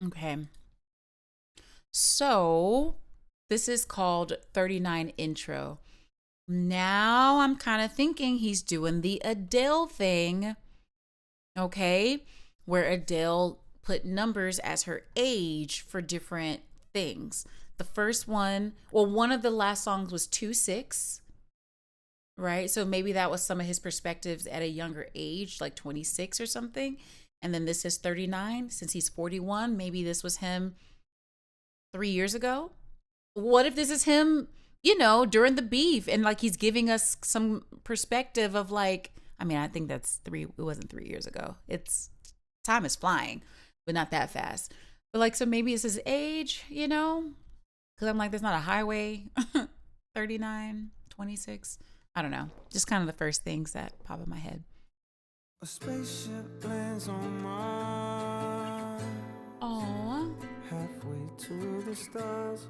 Okay. So this is called 39 Intro. Now I'm kind of thinking he's doing the Adele thing. Okay. Where Adele put numbers as her age for different things. The first one, well, one of the last songs was 2-6, right? So maybe that was some of his perspectives at a younger age, like 26 or something. And then this is 39 since he's 41. Maybe this was him 3 years ago. What if this is him, during the beef and like he's giving us some perspective of like, I mean, I think it wasn't 3 years ago. Time is flying, but not that fast. But like, so maybe it's his age, because I'm like, there's not a highway, 39, 26. I don't know. Just kind of the first things that pop in my head. A spaceship lands on Mars. Aww. Halfway to the stars.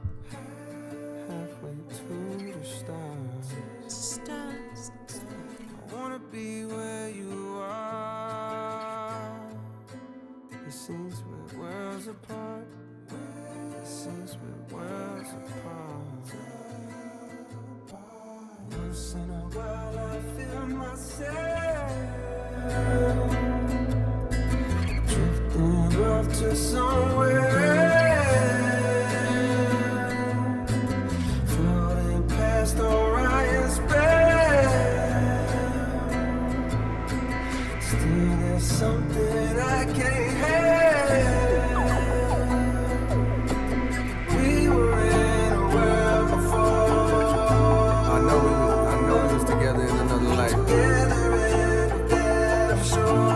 Halfway to the stars. Stars. I wanna be where you are. It seems we're worlds apart. It seems we're worlds apart. Once in a while I feel myself drifting off to somewhere else, floating past Orion's belt. Still there's something I can't help. We were in a world before. I know we was together in another life. Together in the damn shore.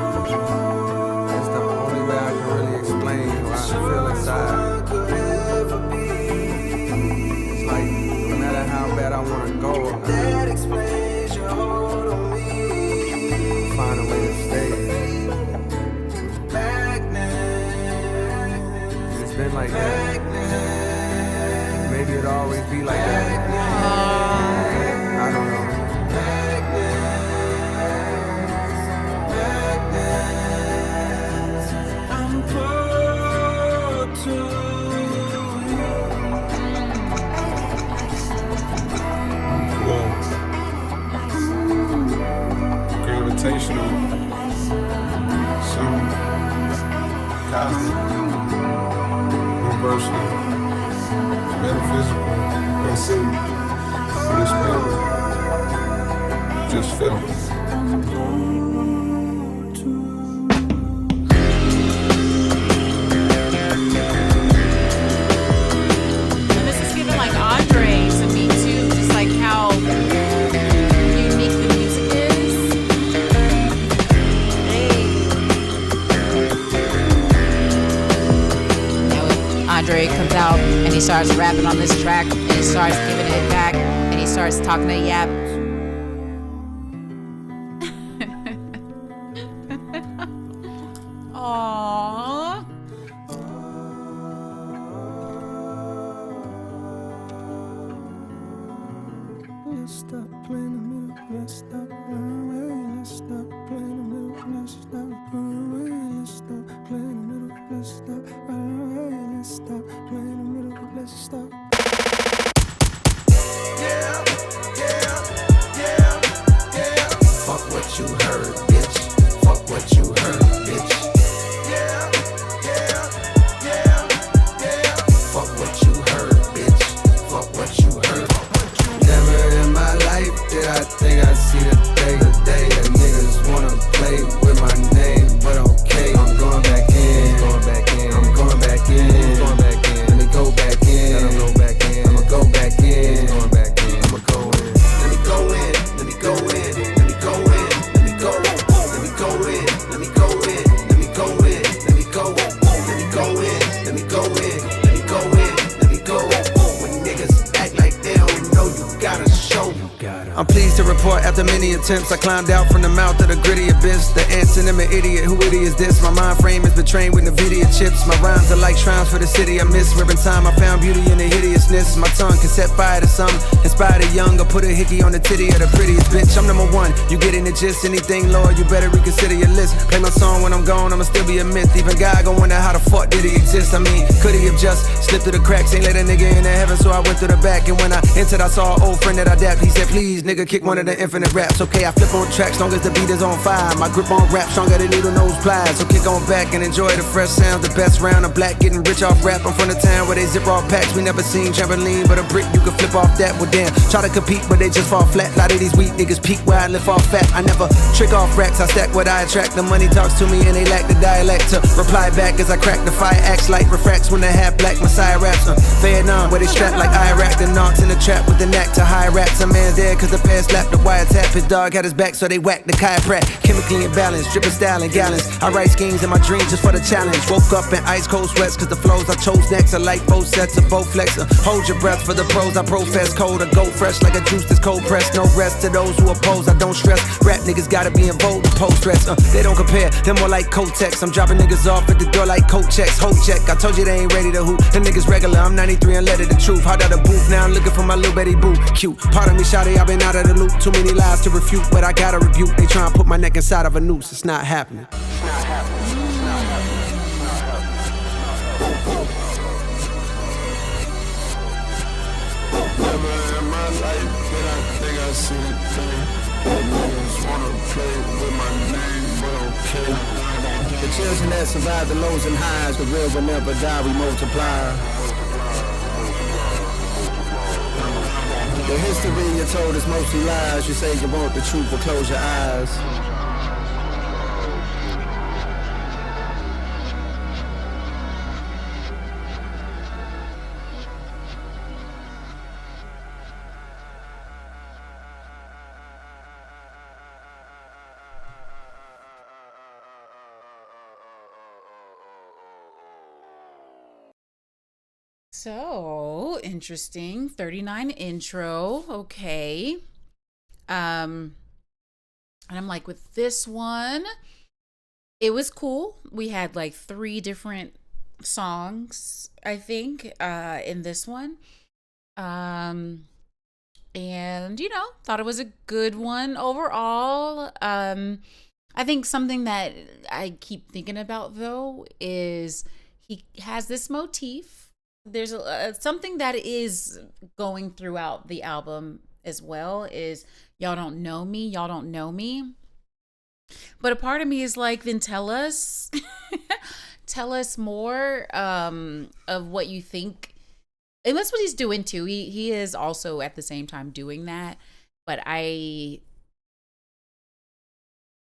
That's the only way I can really explain how I feel inside. It's like no matter how bad I wanna go, that explains your hold on me. Find a way to stay. Back now. It's been like that. Maybe it'll always be like that. I don't know. I'm close to you. Well, gravitational, some cosmic, universal, metaphysical, unseen, unexplainable. Just feel it. And this is giving like Andre to me too, just like how unique the music is. And when Andre comes out and he starts rapping on this track and he starts giving it back and he starts talking to Yap. Aww. Let's stop playing the middle. Let's stop running away. Let's stop playing the middle. Let's stop running away. Let's stop playing the middle. Let's stop running away. Let's stop playing the middle. Let's stop. Yeah, yeah, yeah, yeah. Fuck what you heard, bitch. Fuck what you heard, bitch. Yeah, yeah, yeah, yeah. Fuck what you heard, bitch. Fuck what you heard. Never in my life did I think I'd see the day that niggas wanna play with my name, but okay, I'm going back in, I'm going back in, let me go back in, I'ma go back in, I'ma go in, let me go in, let me go in, let me go in, let me go, let me go in, let me go in, let me go in, let me go, let me go in, let me go in, let me go in, let me go. When niggas act like they don't know, you gotta show. I'm pleased to report after many attempts I climbed out from the mouth of the gritty abyss. The ants and I'm an idiot, who idiot is this? My mind frame has been trained with NVIDIA the chips. My rhymes are like shrines for the city I miss. Ripping time, I found beauty in the hideousness. My tongue can set fire to some, inspire the young, or put a hickey on the titty of the prettiest bitch. I'm number one, you getting the gist. Anything lower, you better reconsider your list. Play my song when I'm gone, I'ma still be a myth. Even God gon' wonder how the fuck did he exist. I mean, could he have just slipped through the cracks? Ain't let a nigga into heaven, so I went through the back. And when I entered, I saw an old friend that I dapped. He said, please, nigga, kick one of the infinite raps. Okay, I flip on tracks, long as the beat is on fire. My grip on rap, stronger than needle nose pliers. So kick on back and enjoy the fresh sounds. The best round of black, getting rich off rap. I'm from the town where they zip off packs. We never seen trampoline, but a brick you can flip off that. Well, damn, try to compete, but they just fall flat. A lot of these weak niggas peak where I lift off fat. I never trick off racks, I stack what I attract. The money talks to me and they lack the dialect to reply back as I crack the fire. Acts like refracts when the half black Messiah raps. Vietnam, where they strap like Iraq. The knocks in the trap with the knack to high raps. A man there cause the pair slapped the wiretap. His dog had his back so they whacked the chiropract. Chemically imbalanced, dripping style in gallons. I write schemes in my dreams just for the challenge. Woke up in ice cold sweats cause the flows I chose next are like both sets of both flexor. Hold your breath for the pros I profess. Cold or go fresh like a juice that's cold pressed. No rest to those who oppose, I don't stress. Rap niggas gotta be in vogue to post stress. They don't compare, they're more like Kotex. I'm dropping niggas off at the door like coat checks. Hold check, I told you they ain't ready to hoop. Them niggas regular, I'm 93 and let it the truth. Hot out the booth, now I'm looking for my little Betty Boo. Cute, pardon me shawty, I've been out of the loop. Too many lies to refute, but I gotta rebuke. They try and put my neck inside of a noose, it's not happening. Never in my life did I think I see the thing. The niggas wanna play with my name, but okay. The children that survive the lows and highs, the real will never die, we multiply. The history you're told is mostly lies. You say you want the truth, but close your eyes. So interesting. 39 intro. Okay. And I'm like, with this one, it was cool. We had like 3 different songs, I think, in this one. And thought it was a good one overall. I think something that I keep thinking about though is he has this motif. There's something that is going throughout the album as well is y'all don't know me. But a part of me is like, then tell us more of what you think. And that's what he's doing too. He is also at the same time doing that. But I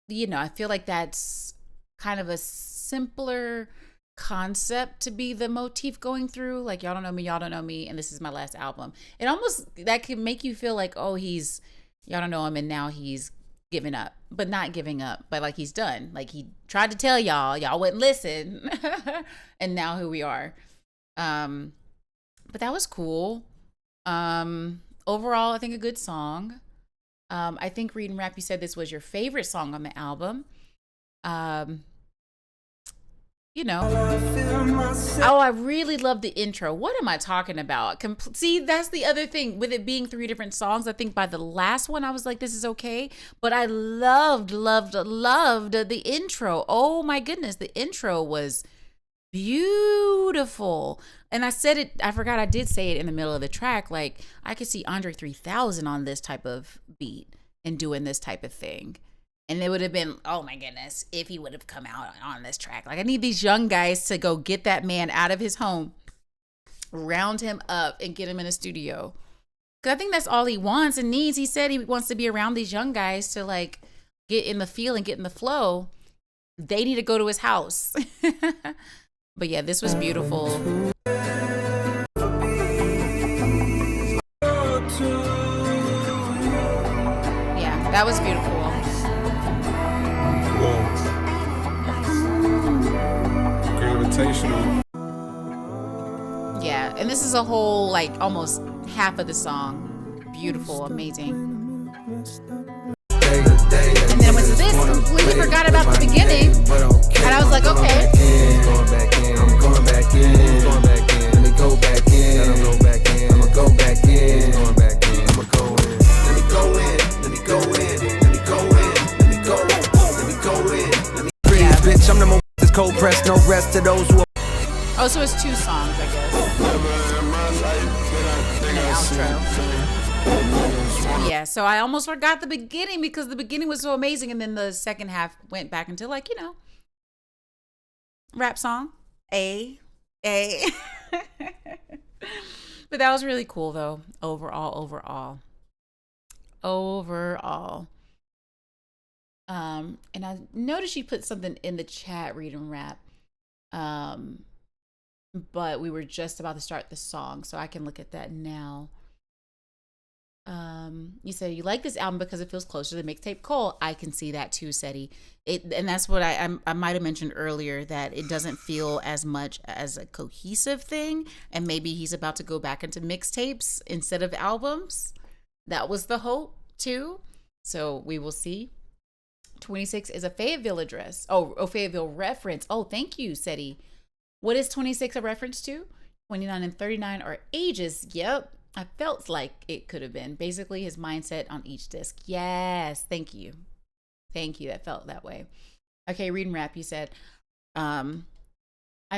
feel like that's kind of a simpler concept to be the motif going through, like y'all don't know me, and this is my last album. It almost, that can make you feel like, oh, y'all don't know him and now he's giving up, but not giving up, but like he's done, like he tried to tell y'all wouldn't listen. And now here we are. But that was cool. Overall, I think a good song. I think Read and Rap, you said this was your favorite song on the album. Oh, I really love the intro. What am I talking about? See, that's the other thing with it being 3 different songs. I think by the last one, I was like, this is okay. But I loved the intro. Oh my goodness. The intro was beautiful. And I said it, I forgot I did say it in the middle of the track. Like, I could see Andre 3000 on this type of beat and doing this type of thing. And it would have been, oh my goodness, if he would have come out on this track. Like, I need these young guys to go get that man out of his home, round him up, and get him in a studio. Because I think that's all he wants and needs. He said he wants to be around these young guys to, like, get in the feel and get in the flow. They need to go to his house. But yeah, this was beautiful. Yeah, that was beautiful. Gravitational. Yeah, and this is a whole, like, almost half of the song. Beautiful, amazing. And then with this, completely forgot about the beginning. And I was like, okay. To those who Oh, so it's 2 songs, I guess. Never in my life did I think An I'd see outro. the thing. Niggas wanna Yeah, so I almost forgot the beginning because the beginning was so amazing, and then the second half went back into, like, rap song. A. But that was really cool, though. Overall. And I noticed you put something in the chat, read and rap. But we were just about to start the song, so I can look at that now. You said you like this album because it feels closer to the mixtape Cole. I can see that too, Seti. And that's what I might have mentioned earlier, that it doesn't feel as much as a cohesive thing, and maybe he's about to go back into mixtapes instead of albums. That was the hope too. So we will see. 26 is a Fayetteville address. Oh, Fayetteville reference. Oh, thank you, Seti. What is 26 a reference to? 29 and 39 are ages. Yep. I felt like it could have been. Basically, his mindset on each disc. Yes. Thank you. That felt that way. Okay, read and rap. You said, I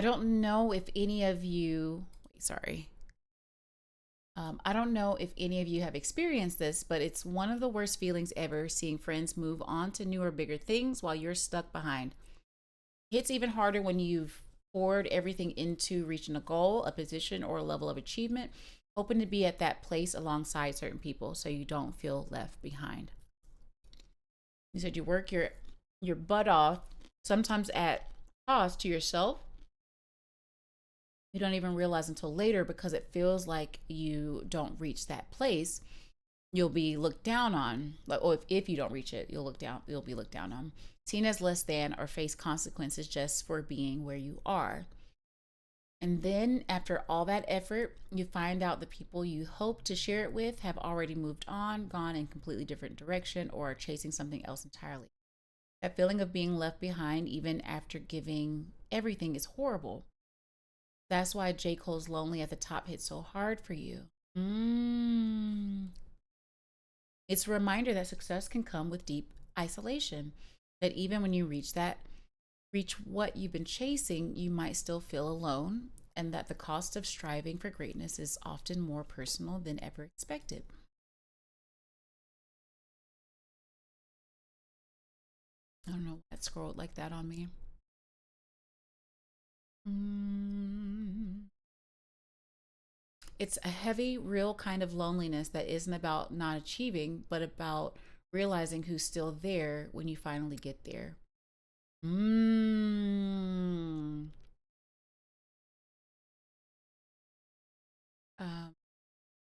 don't know if any of you, I don't know if any of you have experienced this, but it's one of the worst feelings ever, seeing friends move on to newer, bigger things while you're stuck behind. It's even harder when you've poured everything into reaching a goal, a position, or a level of achievement, hoping to be at that place alongside certain people so you don't feel left behind. You said you work your butt off, sometimes at cost to yourself. You don't even realize until later, because it feels like you don't reach that place, you'll be looked down on. Like, oh, if you don't reach it, you'll be looked down on, seen as less than, or face consequences just for being where you are. And then after all that effort, you find out the people you hope to share it with have already moved on, gone in completely different direction, or are chasing something else entirely. That feeling of being left behind, even after giving everything, is horrible. That's why J. Cole's Lonely at the Top hit so hard for you. It's a reminder that success can come with deep isolation. That even when you reach what you've been chasing, you might still feel alone, and that the cost of striving for greatness is often more personal than ever expected. I don't know what scrolled like that on me. It's a heavy, real kind of loneliness that isn't about not achieving, but about realizing who's still there when you finally get there.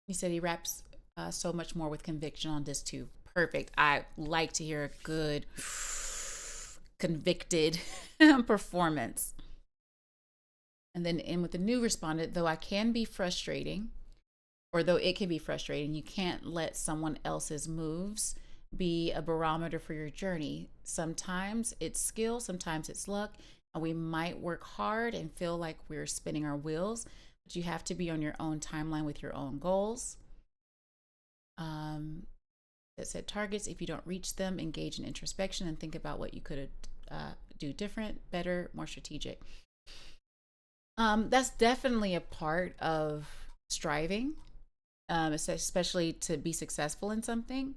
He said he raps so much more with conviction on this too. Perfect. I like to hear a good convicted performance. And then in with the new respondent, though it can be frustrating, you can't let someone else's moves be a barometer for your journey. Sometimes it's skill, sometimes it's luck, and we might work hard and feel like we're spinning our wheels, but you have to be on your own timeline with your own goals. That said targets, if you don't reach them, engage in introspection and think about what you could do different, better, more strategic. That's definitely a part of striving, especially to be successful in something.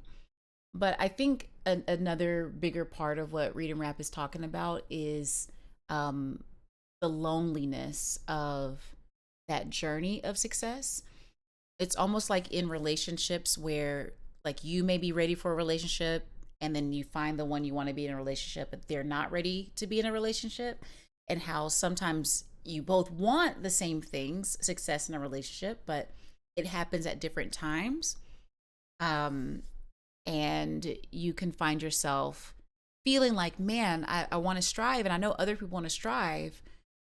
But I think another bigger part of what Read and Rap is talking about is the loneliness of that journey of success. It's almost like in relationships where, like, you may be ready for a relationship and then you find the one you want to be in a relationship, but they're not ready to be in a relationship, and how sometimes you both want the same things, success in a relationship, but it happens at different times. And you can find yourself feeling like, man, I want to strive, and I know other people want to strive,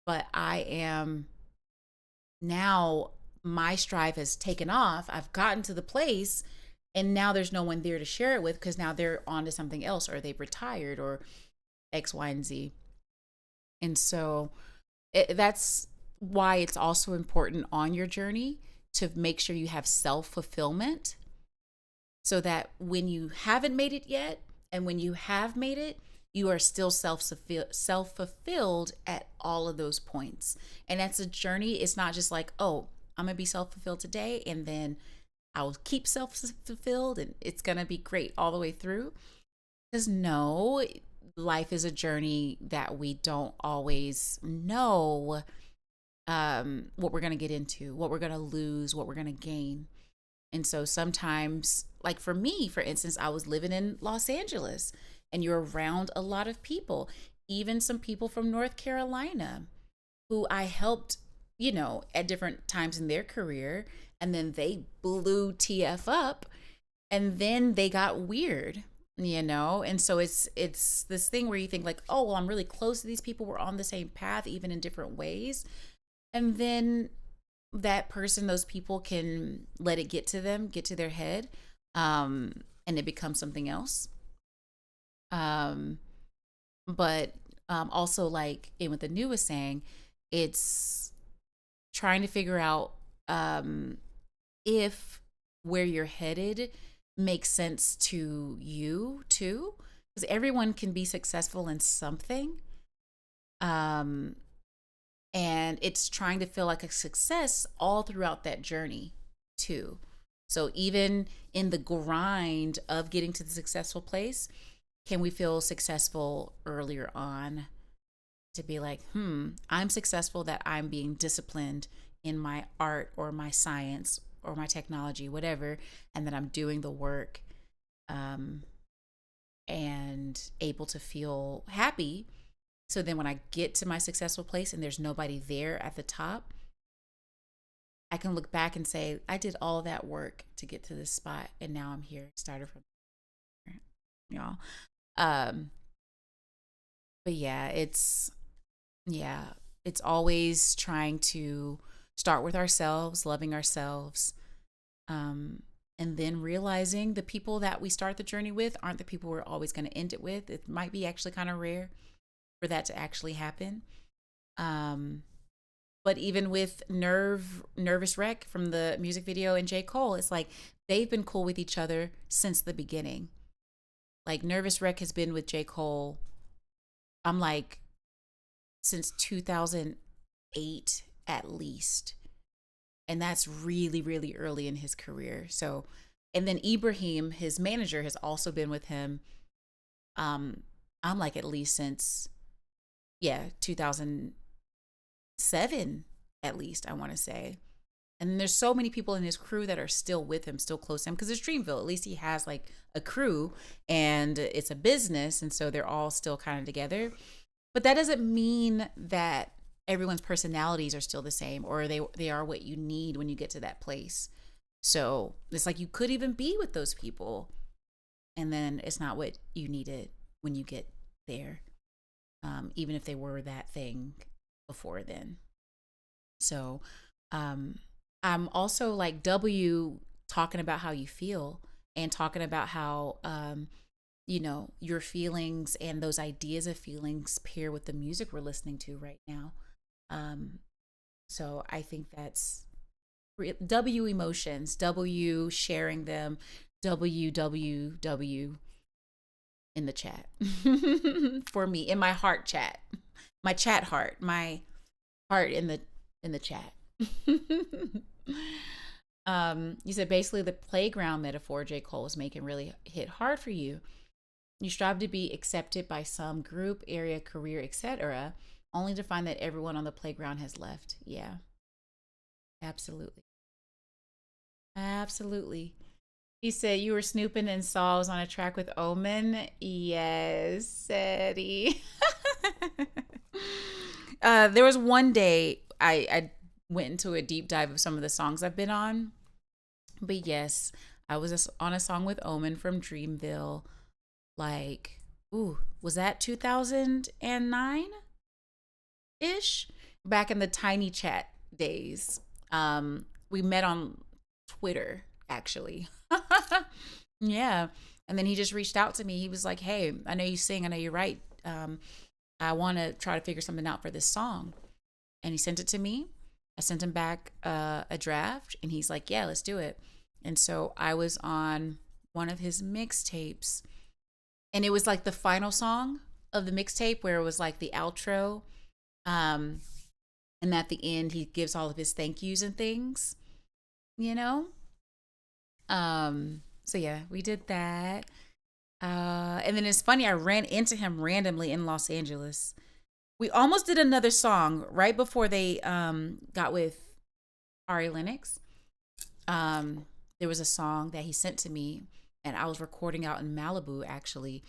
but I am now, my strive has taken off. I've gotten to the place, and now there's no one there to share it with, because now they're on to something else, or they've retired, or X, Y, and Z. And so that's why it's also important on your journey to make sure you have self-fulfillment, so that when you haven't made it yet, and when you have made it, you are still self-fulfilled at all of those points. And that's a journey. It's not just like, oh, I'm going to be self-fulfilled today and then I'll keep self-fulfilled and it's going to be great all the way through. Because no, life is a journey that we don't always know what we're going to get into, what we're going to lose, what we're going to gain. And so sometimes, like for me, for instance, I was living in Los Angeles and you're around a lot of people, even some people from North Carolina who I helped, at different times in their career. And then they blew TF up and then they got weird, And so it's this thing where you think like, oh, well, I'm really close to these people. We're on the same path, even in different ways. And then that person, those people can let it get to them, get to their head, and it becomes something else. But also like in what the new was saying, it's trying to figure out if where you're headed makes sense to you too, because everyone can be successful in something. And it's trying to feel like a success all throughout that journey too. So even in the grind of getting to the successful place, can we feel successful earlier on to be like, I'm successful that I'm being disciplined in my art or my science or my technology, whatever, and that I'm doing the work and able to feel happy. So then when I get to my successful place and there's nobody there at the top, I can look back and say, I did all that work to get to this spot and now I'm here, started from there, y'all. But it's always trying to start with ourselves, loving ourselves, and then realizing the people that we start the journey with aren't the people we're always going to end it with. It might be actually kind of rare for that to actually happen. But even with Nervous Wreck from the music video and J. Cole, it's like they've been cool with each other since the beginning. Like Nervous Wreck has been with J. Cole, I'm like, since 2008 at least. And that's really, really early in his career. So, and then Ibrahim, his manager, has also been with him. I'm like at least since 2007 at least, I want to say. And there's so many people in his crew that are still with him, still close to him, because it's Dreamville. At least he has like a crew and it's a business. And so they're all still kind of together. But that doesn't mean that everyone's personalities are still the same or they are what you need when you get to that place. So it's like you could even be with those people and then it's not what you needed when you get there, even if they were that thing before then. So I'm also like W talking about how you feel and talking about how your feelings and those ideas of feelings pair with the music we're listening to right now. So I think that's W emotions, W sharing them, WWW in the chat for me, in my heart chat, my chat heart, my heart in the chat. You said basically the playground metaphor J. Cole is making really hit hard for you. You strive to be accepted by some group, area, career, etc., only to find that everyone on the playground has left. Yeah, absolutely. Absolutely. He said you were snooping and saw I was on a track with Omen. Yes, said he. There was one day I went into a deep dive of some of the songs I've been on. But yes, I was on a song with Omen from Dreamville. Like, was that 2009? Ish, back in the tiny chat days. We met on Twitter actually. Yeah, and then he just reached out to me. He was like, hey, I know you sing, I know you write, I want to try to figure something out for this song. And he sent it to me. I sent him back a draft and he's like, yeah, let's do it. And so I was on one of his mixtapes and it was like the final song of the mixtape where it was like the outro. And at the end he gives all of his thank yous and things, you know? So yeah, we did that. And then it's funny, I ran into him randomly in Los Angeles. We almost did another song right before they got with Ari Lennox. There was a song that he sent to me, and I was recording out in Malibu actually.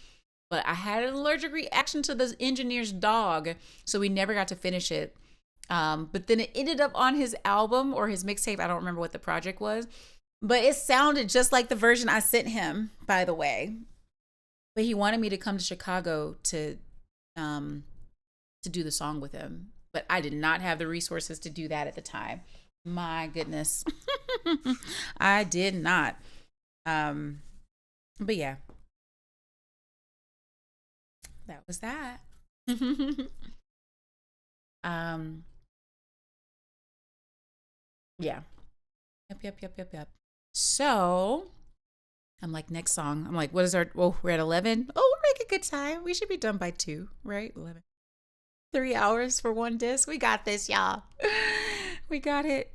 But I had an allergic reaction to the engineer's dog, so we never got to finish it. But then it ended up on his album or his mixtape. I don't remember what the project was, but it sounded just like the version I sent him, by the way. But he wanted me to come to Chicago to do the song with him, but I did not have the resources to do that at the time. My goodness. I did not. But yeah. That was that. Yeah. Yep. So I'm like, next song. I'm like, what is our, well, we're at 11. Oh, we're making good time. We should be done by 2, right? 11. 3 hours for one disc. We got this, y'all. We got it.